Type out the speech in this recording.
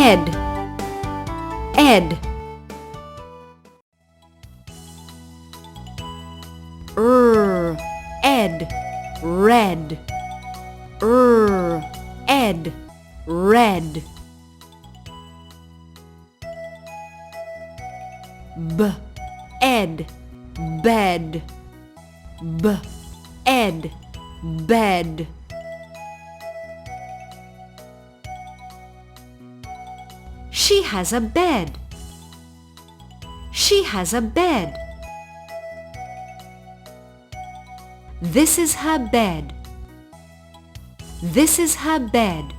ed, ed. Ed, red. Ed, red. Ed, bed. Ed, bed. She has a bed. She has a bed. This is her bed. This is her bed.